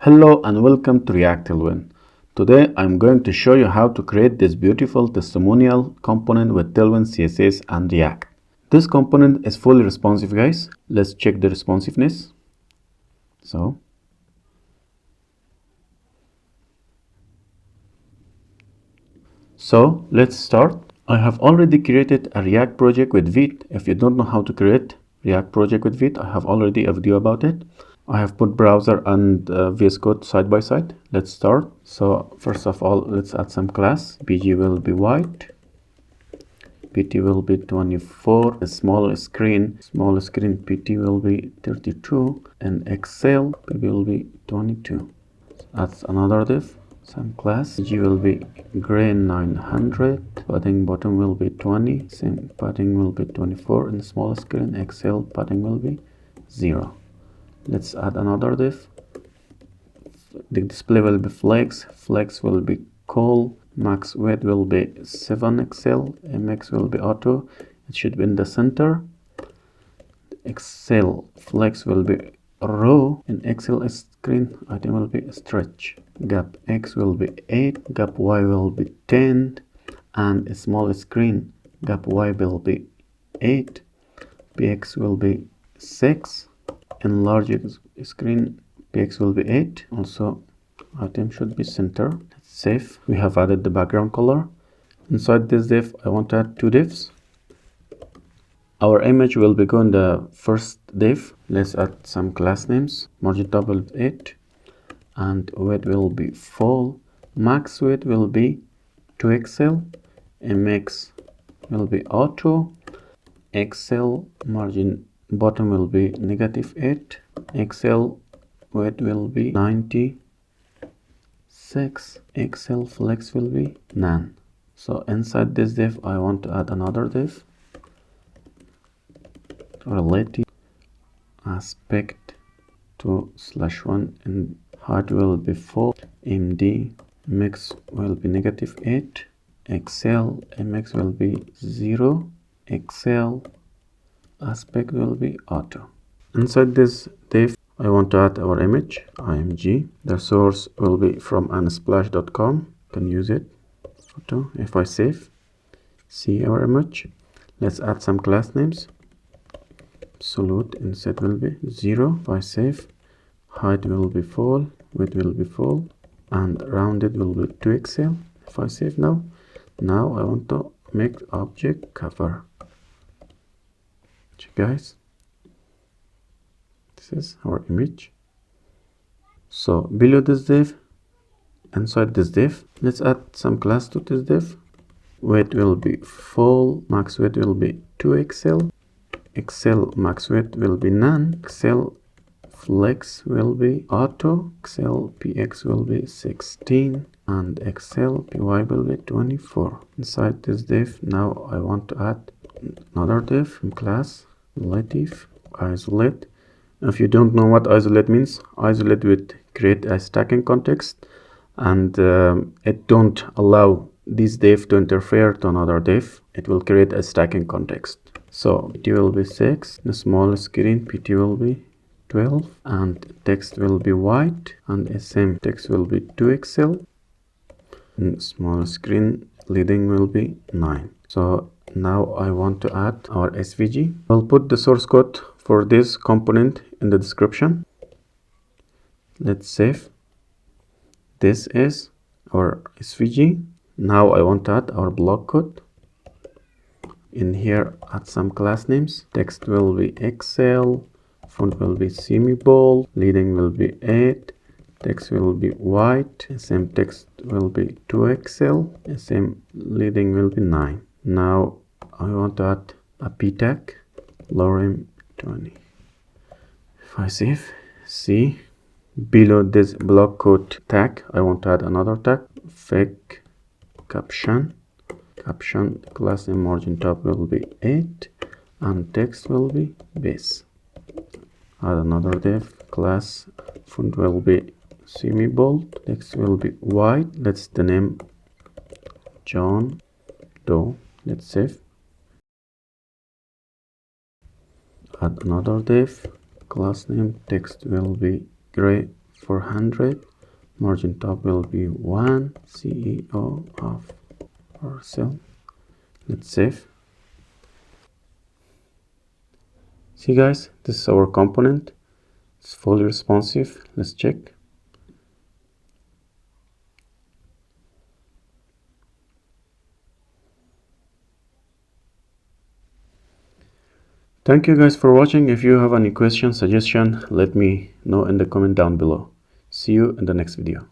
Hello and welcome to React Tailwind. Today I'm going to show you how to create this beautiful testimonial component with Tailwind CSS and React. This component is fully responsive, guys. Let's check the responsiveness. So let's start. I have already created a React project with Vite. If you don't know how to create React project with Vite, I have already a video about it. I have put browser and VS Code side by side. Let's start. So first of all, let's add some class. BG will be white. PT will be 24. A small screen PT will be 32. And Excel will be 22. That's another div. Some class. BG will be gray 900. Padding bottom will be 20. Same padding will be 24. And small screen Excel padding will be 0. Let's add another div. The display will be flex will be call, max weight will be 7 Excel, mx will be auto, it should be in the center. Excel flex will be row, and Excel screen item will be stretch. Gap x will be 8, gap y will be 10, and a small screen gap y will be 8, px will be 6. Enlarge screen px will be 8. Also item should be center. Let's save. We have added the background color. Inside this div I want to add two divs. Our image will be going the first div. Let's add some class names. Margin top will be 8 and weight will be full. Max weight will be 2 Excel, mx will be auto, Excel margin bottom will be -8, Excel weight will be 96, Excel flex will be none. So inside this div I want to add another div. Relative aspect to /1 and height will be 4, md mix will be -8, Excel mx will be 0, Excel aspect will be auto. Inside this div I want to add our image img. The source will be from unsplash.com. You can use it. Photo. If I save, see our image. Let's add some class names. Absolute inset will be 0. If I save, height will be full, width will be full, and rounded will be 2 Excel. If I save now I want to make object cover. Guys, this is our image. So below this div, inside this div, let's add some class to this div. Weight will be full, max weight will be 2 Excel, Excel max weight will be none, Excel flex will be auto, Excel px will be 16, and Excel py will be 24. Inside this div now I want to add another div from class relative isolate. If you don't know what isolate means, isolate would create a stacking context, and it don't allow this div to interfere to another div. It will create a stacking context. So pt will be 6, the small screen pt will be 12, and text will be white, and sm text will be 2 Excel, and small screen leading will be 9. So now I want to add our SVG. I'll put the source code for this component in the description. Let's save. This is our SVG. Now I want to add our block code. In here add some class names. Text will be Excel, font will be semi-bold, leading will be 8, text will be white, same text will be 2 Excel, same leading will be 9. Now I want to add a p tag, lorem 20. If I save, see below this block code tag I want to add another tag, fake caption. Caption class name margin top will be 8 and text will be base. Add another div, class font will be semi-bold, text will be white. Let's the name John Doe. Let's save. add another div, class name, text will be gray 400, margin top will be 1, CEO of our cell. Let's save. See guys, this is our component. It's fully responsive. Let's check. Thank you guys for watching. If you have any question, suggestion, let me know in the comment down below. See you in the next video.